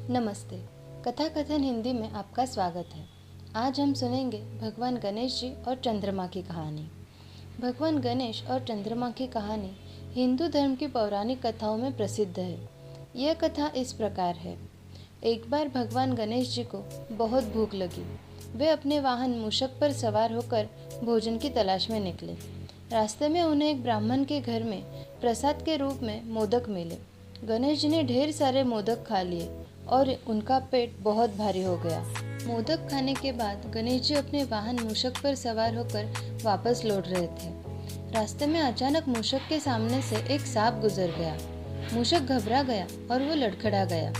नमस्ते। कथा कथन हिंदी में आपका स्वागत है। आज हम सुनेंगे भगवान गणेश जी और चंद्रमा की कहानी। भगवान गणेश और चंद्रमा की कहानी हिंदू धर्म की पौराणिक कथाओं में प्रसिद्ध है। यह कथा इस प्रकार है। एक बार भगवान गणेश जी को बहुत भूख लगी। वे अपने वाहन मूषक पर सवार होकर भोजन की तलाश में निकले। रास्ते में उन्हें एक ब्राह्मण के घर में प्रसाद के रूप में मोदक मिले। गणेश जी ने ढेर सारे मोदक खा लिए और उनका पेट बहुत भारी हो गया। मोदक खाने के बाद गणेश जी अपने वाहन मूषक पर सवार होकर वापस लौट रहे थे। रास्ते में अचानक मूषक के सामने से एक सांप गुजर गया। मूषक घबरा गया और वो लड़खड़ा गया।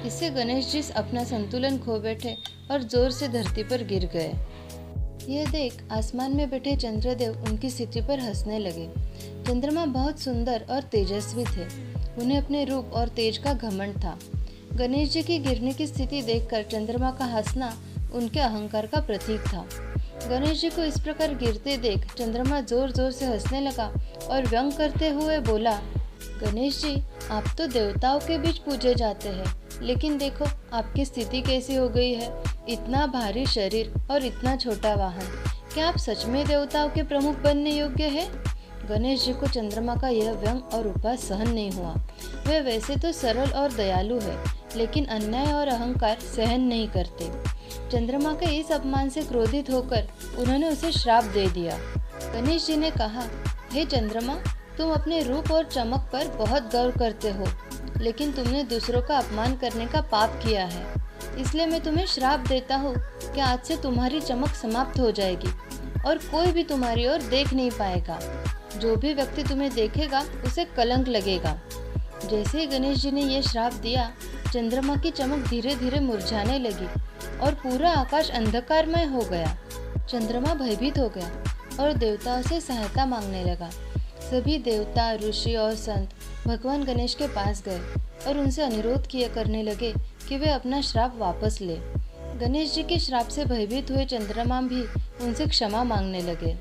इससे गणेश जी अपना संतुलन खो बैठे और जोर से धरती पर गिर गए। यह देख आसमान में बैठे चंद्रदेव उनकी स्थिति पर हंसने लगे। चंद्रमा बहुत सुंदर और तेजस्वी थे। उन्हें अपने रूप और तेज का घमंड था। गणेश जी की गिरने की स्थिति देखकर चंद्रमा का हंसना उनके अहंकार का प्रतीक था। गणेश जी को इस प्रकार गिरते देख चंद्रमा जोर जोर से हंसने लगा और व्यंग करते हुए बोला, गणेश जी, आप तो देवताओं के बीच पूजे जाते हैं, लेकिन देखो आपकी स्थिति कैसी हो गई है। इतना भारी शरीर और इतना छोटा वाहन, क्या आप सच में देवताओं के प्रमुख बनने योग्य है? गणेश जी को चंद्रमा का यह व्यंग और उपहास सहन नहीं हुआ। वे वैसे तो सरल और दयालु है, लेकिन अन्याय और अहंकार सहन नहीं करते। चंद्रमा के इस अपमान से क्रोधित होकर उन्होंने उसे श्राप दे दिया। गणेश जी ने कहा, हे चंद्रमा, तुम अपने रूप और चमक पर बहुत गर्व करते हो, लेकिन तुमने दूसरों का अपमान करने का पाप किया है। इसलिए मैं तुम्हें श्राप देता हूँ कि आज से तुम्हारी चमक समाप्त हो जाएगी और कोई भी तुम्हारी ओर देख नहीं पाएगा। जो भी व्यक्ति तुम्हें देखेगा उसे कलंक लगेगा। जैसे ही गणेश जी ने यह श्राप दिया, चंद्रमा की चमक धीरे धीरे मुरझाने लगी और पूरा आकाश अंधकारमय हो गया। चंद्रमा भयभीत हो गया और देवताओं से सहायता मांगने लगा। सभी देवता, ऋषि और संत भगवान गणेश के पास गए और उनसे अनुरोध किया करने लगे कि वे अपना श्राप वापस ले। गणेश जी के श्राप से भयभीत हुए चंद्रमा भी उनसे क्षमा मांगने लगे।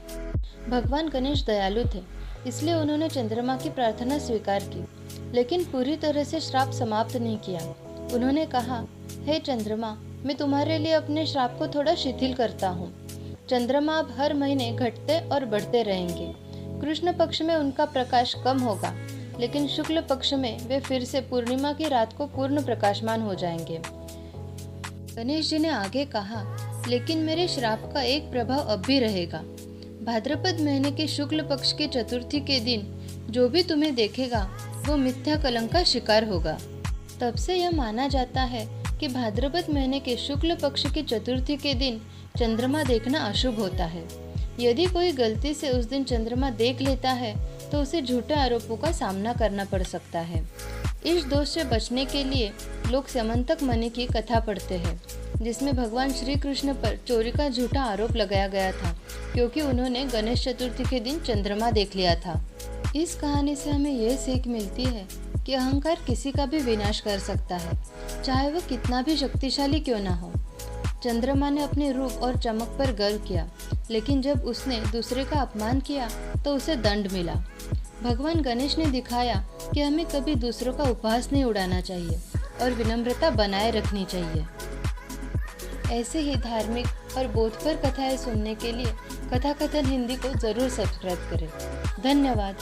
भगवान गणेश दयालु थे, इसलिए उन्होंने चंद्रमा की प्रार्थना स्वीकार की, लेकिन पूरी तरह से श्राप समाप्त नहीं किया। उन्होंने कहा, हे चंद्रमा, मैं तुम्हारे लिए अपने श्राप को थोड़ा शिथिल करता हूँ। चंद्रमा अब हर महीने घटते और बढ़ते रहेंगे। कृष्ण पक्ष में उनका प्रकाश कम होगा, लेकिन शुक्ल पक्ष में वे फिर से पूर्णिमा की रात को पूर्ण प्रकाशमान हो जाएंगे। गणेश जी ने आगे कहा, लेकिन मेरे श्राप का एक प्रभाव अब भी रहेगा। भाद्रपद महीने के शुक्ल पक्ष की चतुर्थी के दिन जो भी तुम्हें देखेगा वो मिथ्या कलंक का शिकार होगा। तब से यह माना जाता है कि भाद्रपद महीने के शुक्ल पक्ष की चतुर्थी के दिन चंद्रमा देखना अशुभ होता है। यदि कोई गलती से उस दिन चंद्रमा देख लेता है तो उसे झूठे आरोपों का सामना करना पड़ सकता है। इस दोष से बचने के लिए लोग समंतक मणि की कथा पढ़ते हैं, जिसमें भगवान श्री कृष्ण पर चोरी का झूठा आरोप लगाया गया था, क्योंकि उन्होंने गणेश चतुर्थी के दिन चंद्रमा देख लिया था। इस कहानी से हमें यह सीख मिलती है कि अहंकार किसी का भी विनाश कर सकता है, चाहे वह कितना भी शक्तिशाली क्यों ना हो। चंद्रमा ने अपने रूप और चमक पर गर्व किया, लेकिन जब उसने दूसरे का अपमान किया तो उसे दंड मिला। भगवान गणेश ने दिखाया कि हमें कभी दूसरों का उपहास नहीं उड़ाना चाहिए और विनम्रता बनाए रखनी चाहिए। ऐसे ही धार्मिक और बोधपर कथाएं सुनने के लिए कथा कथन हिंदी को जरूर सब्सक्राइब करें। धन्यवाद।